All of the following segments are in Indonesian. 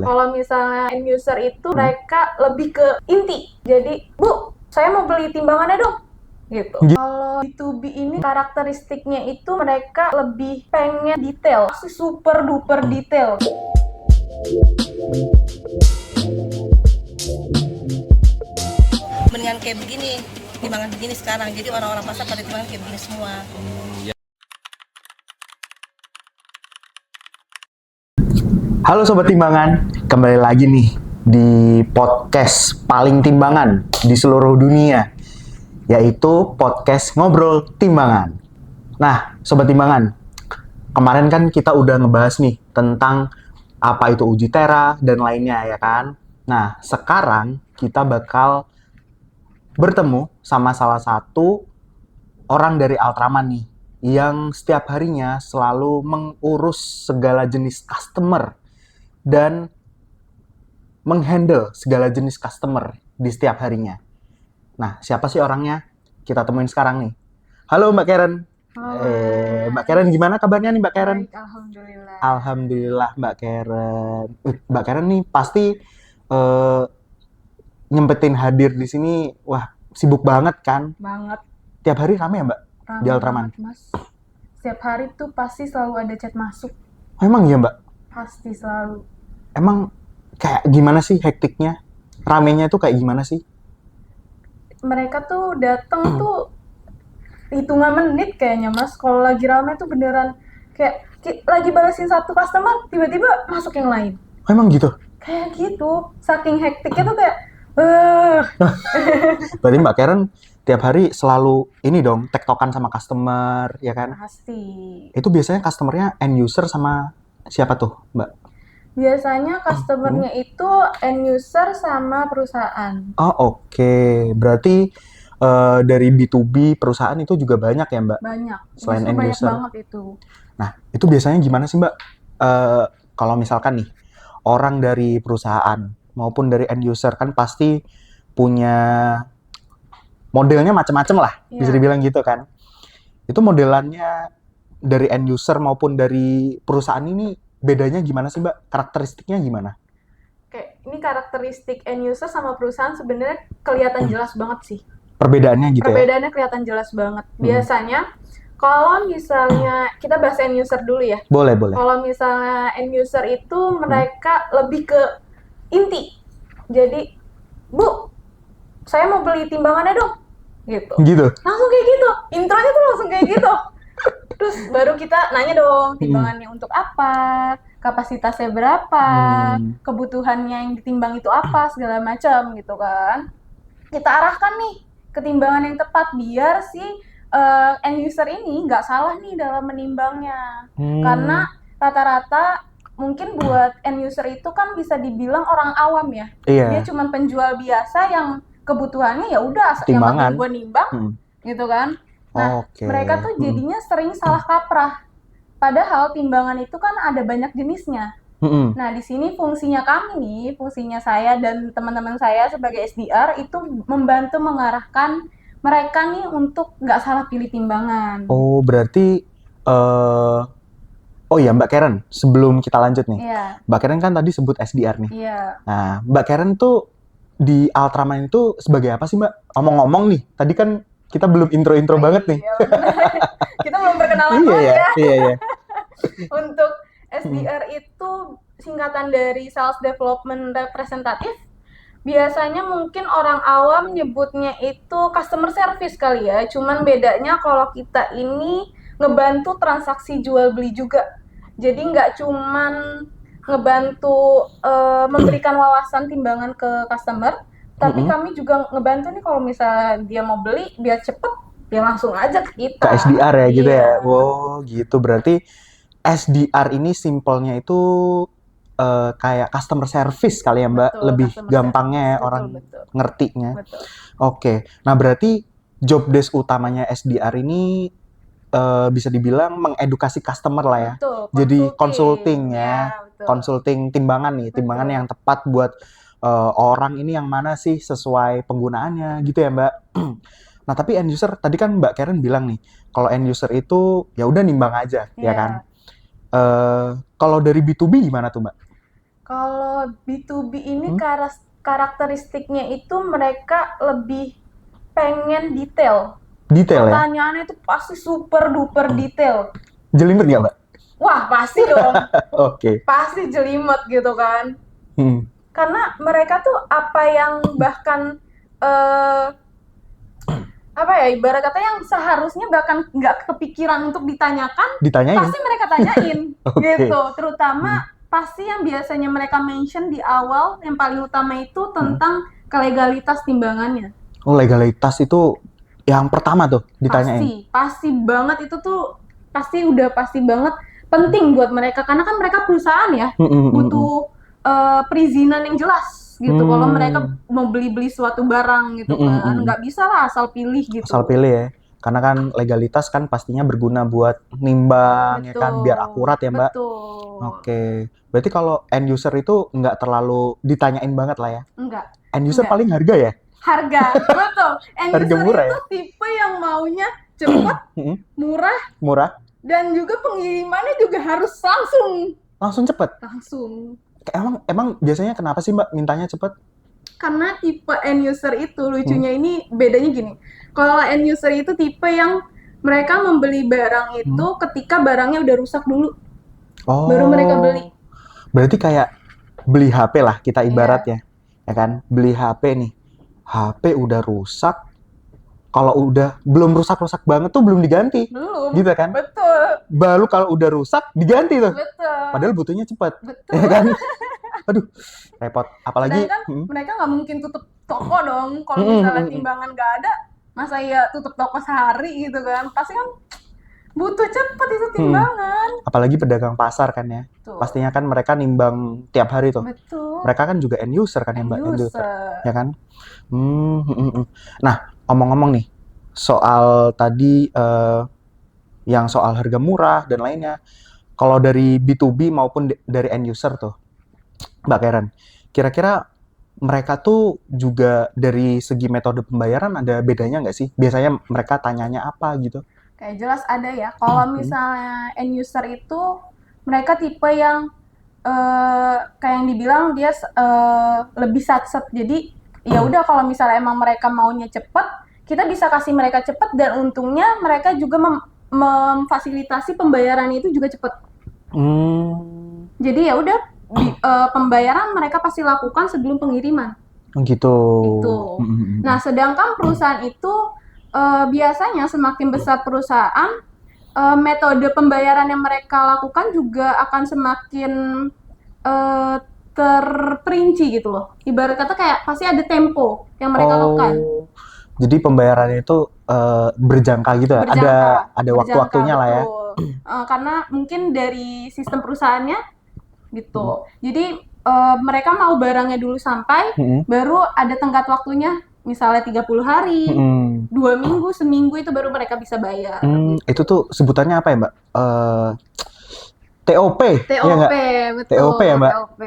Kalau misalnya end user itu mereka lebih ke inti. Jadi, Bu, saya mau beli timbangannya dong. Gitu. Kalau B2B ini karakteristiknya itu mereka lebih pengen detail, super duper detail. Mendingan kayak begini, timbangan begini sekarang. Jadi orang-orang pasar pada timbangan kayak begini semua. Halo Sobat Timbangan, kembali lagi nih di podcast paling timbangan di seluruh dunia, yaitu podcast Ngobrol Timbangan. Nah, Sobat Timbangan, kemarin kan kita udah ngebahas nih tentang apa itu uji tera dan lainnya ya kan. Nah, sekarang kita bakal bertemu sama salah satu orang dari Ultraman nih, yang setiap harinya selalu mengurus segala jenis customer dan menghandle segala jenis customer di setiap harinya. Nah, siapa sih orangnya? Kita temuin sekarang nih. Halo Mbak Karen. Mbak Karen gimana kabarnya nih Mbak Karen? Baik, alhamdulillah. Alhamdulillah Mbak Karen. Mbak Karen nih pasti nyempetin hadir di sini. Wah, sibuk banget kan? Banget. Tiap hari rame ya Mbak? Ramai Di Ultraman? banget, Mas. Setiap hari tuh pasti selalu ada chat masuk. Oh, emang iya Mbak? Pasti selalu. Emang kayak gimana sih hektiknya? Ramenya itu kayak gimana sih? Mereka tuh datang tuh hitungan menit kayaknya, Mas. Kalau lagi rame tuh beneran kayak lagi balesin satu customer, tiba-tiba masuk yang lain. Oh, emang gitu? Kayak gitu. Saking hektiknya tuh kayak Berarti Mbak Karen tiap hari selalu ini dong, tektokan sama customer, ya kan? pasti. Itu biasanya customernya end user sama siapa tuh, Mbak? Biasanya customernya itu end user sama perusahaan. Oh, oke. Berarti dari B2B perusahaan itu juga banyak ya, Mbak? Banyak. Selain Justru end banyak user. banget itu. Nah, itu biasanya gimana sih, Mbak? Kalau misalkan nih, orang dari perusahaan maupun dari end user kan pasti punya modelnya macam-macam lah, bisa Iya. dibilang gitu kan. Itu modelannya dari end user maupun dari perusahaan ini bedanya gimana sih, Mbak? Karakteristiknya gimana? Kayak ini karakteristik end user sama perusahaan sebenarnya kelihatan jelas banget sih. Perbedaannya gitu ya? Perbedaannya kelihatan jelas banget. Biasanya kalau misalnya kita bahas end user dulu ya. Boleh, boleh. Kalau misalnya end user itu mereka lebih ke inti. Jadi, Bu, saya mau beli timbangannya dong. Gitu. Gitu? Langsung kayak gitu. Intronya tuh langsung kayak gitu. Terus baru kita nanya dong, timbangannya untuk apa, kapasitasnya berapa, kebutuhannya yang ditimbang itu apa, segala macam gitu kan. Kita arahkan nih ke timbangan yang tepat biar si end user ini nggak salah nih dalam menimbangnya. Karena rata-rata mungkin buat end user itu kan bisa dibilang orang awam ya. Iya. Dia cuma penjual biasa yang kebutuhannya ya udah yang Timbangan. penting gue nimbang gitu kan. Nah, Oke. mereka tuh jadinya sering salah kaprah. Padahal timbangan itu kan ada banyak jenisnya. Nah, di sini fungsinya kami nih, fungsinya saya dan teman-teman saya sebagai SDR itu membantu mengarahkan mereka nih untuk nggak salah pilih timbangan. Oh, berarti oh ya Mbak Karen, sebelum kita lanjut nih. Iya. Mbak Karen kan tadi sebut SDR nih. Iya. Nah, Mbak Karen tuh di Ultraman itu sebagai apa sih, Mbak? Ngomong-ngomong nih, tadi kan kita belum intro-intro banget nih. Iya, kita belum perkenalan banget ya. Iya. Untuk SDR itu singkatan dari Sales Development Representative. Biasanya mungkin orang awam nyebutnya itu customer service kali ya. Cuman bedanya kalau kita ini ngebantu transaksi jual beli juga. Jadi nggak cuman ngebantu memberikan wawasan timbangan ke customer, tapi kami juga ngebantu nih kalau misalnya dia mau beli biar cepet, ya langsung aja ke kita. Ke SDR ya gitu ya? Iya. Wow, gitu. Berarti SDR ini simpelnya itu kayak customer service kali ya Mbak? Betul, Lebih customer gampangnya service. ya orang Betul. ngertinya. Betul. Oke, nah berarti job desk utamanya SDR ini bisa dibilang mengedukasi customer lah ya. Betul, Jadi consulting. consulting ya, Ya, betul. consulting timbangan nih, timbangan Betul. yang tepat buat orang ini yang mana sih sesuai penggunaannya gitu ya Mbak. Nah tapi end user tadi kan Mbak Karen bilang nih, kalau end user itu ya udah nimbang aja ya Iya. kan. Kalau dari B2B gimana tuh Mbak? Kalau B2B ini karakteristiknya itu mereka lebih pengen detail. Detail ya? Pertanyaannya itu pasti super duper detail. Jelimet nggak, Mbak? Wah, pasti dong. Oke. Pasti jelimet gitu kan. Hmm. Karena mereka tuh apa yang bahkan apa ya, ibarat kata yang seharusnya bahkan nggak kepikiran untuk ditanyakan, Ditanyain. pasti mereka tanyain. Oke. Gitu. Terutama pasti yang biasanya mereka mention di awal, yang paling utama itu tentang kelegalitas timbangannya. Oh, legalitas itu yang pertama tuh ditanyain. Pasti banget itu tuh, udah pasti banget penting buat mereka, karena kan mereka perusahaan ya, butuh perizinan yang jelas gitu. Kalau mereka mau beli suatu barang gitu kan, nggak bisa lah asal pilih gitu. Asal pilih ya. Karena kan legalitas kan pastinya berguna buat nimbang ya kan, biar akurat ya, Mbak. Betul. Oke. Berarti kalau end user itu nggak terlalu ditanyain banget lah ya. Enggak. End user paling harga ya? Harga, betul. End Harga user murah itu ya? tipe yang maunya cepet, murah, Murah, dan juga pengirimannya juga harus langsung cepet. langsung. Emang biasanya kenapa sih, Mbak, mintanya cepet? Karena tipe end user itu lucunya ini bedanya gini. Kalau end user itu tipe yang mereka membeli barang itu ketika barangnya udah rusak dulu, baru mereka beli. Berarti kayak beli HP lah kita ibarat ya kan? Beli HP nih, HP udah rusak. Kalau udah belum rusak-rusak banget tuh belum diganti. Belum. Gitu kan? Betul. Baru kalau udah rusak diganti tuh. Betul. Padahal butuhnya cepet. Betul. Ya kan? Aduh, repot. Apalagi sedangkan mereka nggak mungkin tutup toko dong. Kalau misalnya timbangan nggak ada, masa ya tutup toko sehari gitu kan? Pasti kan butuh cepet itu timbangan. apalagi pedagang pasar kan ya. Tuh. Pastinya kan mereka nimbang tiap hari tuh. Betul. Mereka kan juga end user kan ya, Mbak? End user. Ya kan? Nah, ngomong-ngomong nih soal tadi yang soal harga murah dan lainnya. Kalau dari B2B maupun dari end user tuh, Mbak Karen, kira-kira mereka tuh juga dari segi metode pembayaran ada bedanya nggak sih? Biasanya mereka tanyanya apa gitu? Kayak jelas ada ya. Kalau misalnya end user itu mereka tipe yang kayak yang dibilang dia lebih satset. Jadi ya udah kalau misalnya emang mereka maunya cepet, kita bisa kasih mereka cepet, dan untungnya mereka juga memfasilitasi pembayaran itu juga cepet. Jadi ya udah pembayaran mereka pasti lakukan sebelum pengiriman. Gitu. Gitu. Nah, sedangkan perusahaan itu biasanya semakin besar perusahaan, metode pembayaran yang mereka lakukan juga akan semakin terperinci gitu loh. Ibarat kata kayak pasti ada tempo yang mereka lakukan. Jadi pembayarannya itu berjangka gitu ya? Ada waktu-waktunya lah ya? Karena mungkin dari sistem perusahaannya gitu. Jadi mereka mau barangnya dulu sampai, baru ada tenggat waktunya, misalnya 30 hari, 2 minggu, seminggu itu baru mereka bisa bayar. Itu tuh sebutannya apa ya, Mbak? TOP. TOP, betul. TOP ya, Mbak? TOP.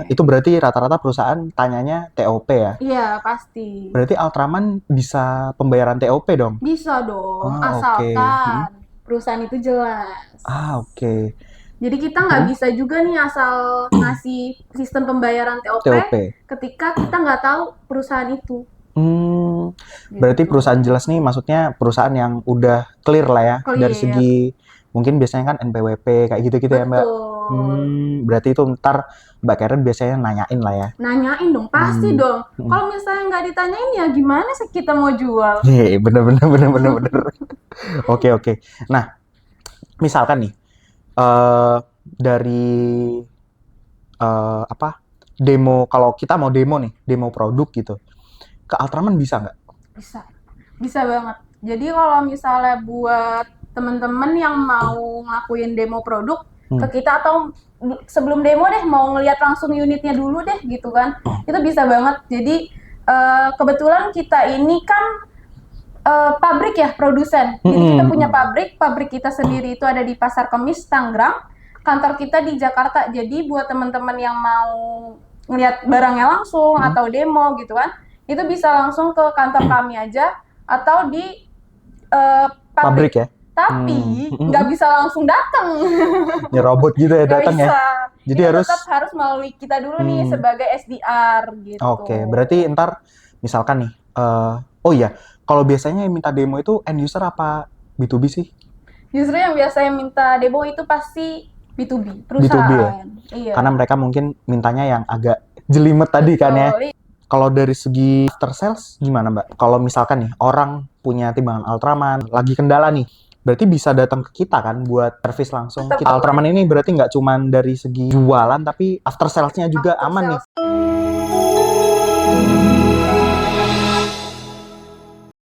Itu berarti rata-rata perusahaan tanyanya TOP ya? Iya, pasti. Berarti Ultraman bisa pembayaran TOP dong? Bisa dong, asalkan perusahaan itu jelas. Oke. Jadi kita nggak bisa juga nih asal ngasih sistem pembayaran TOP ketika kita nggak tahu perusahaan itu. Berarti perusahaan jelas nih maksudnya perusahaan yang udah clear lah ya, dari segi mungkin biasanya kan NPWP kayak gitu-gitu ya, Mbak. Berarti itu ntar Mbak Karen biasanya nanyain lah ya. Nanyain dong, pasti dong. Kalau misalnya nggak ditanyain ya gimana sih kita mau jual? Bener. Oke. Nah, misalkan nih dari demo, kalau kita mau demo produk gitu, ke Ultraman bisa nggak? Bisa banget. Jadi kalau misalnya buat teman-teman yang mau ngelakuin demo produk ke kita, atau sebelum demo deh mau ngeliat langsung unitnya dulu deh gitu kan, itu bisa banget. Jadi kebetulan kita ini kan pabrik ya, produsen. Jadi kita punya pabrik kita sendiri itu ada di Pasar Kemis, Tangerang. Kantor kita di Jakarta. Jadi buat teman-teman yang mau ngeliat barangnya langsung atau demo gitu kan, itu bisa langsung ke kantor kami aja, atau di pabrik ya? Tapi nggak bisa langsung datang. Ya robot gitu ya Nggak datang ya. bisa. Jadi Kita harus tetap harus melalui kita dulu nih sebagai SDR gitu. Oke, berarti ntar misalkan nih, oh iya, kalau biasanya yang minta demo itu end user apa B2B sih? Justru yang biasanya minta demo itu pasti B2B, B2B ya? perusahaan. Iya. Karena mereka mungkin mintanya yang agak jelimet tadi kan ya. Betul. Kalau dari segi after sales gimana Mbak? Kalau misalkan nih orang punya timbangan Ultraman, lagi kendala nih, berarti bisa datang ke kita kan buat service langsung. Tetap Kita Ultraman ini berarti nggak cuman dari segi jualan, tapi after sales-nya juga After aman nih. sales.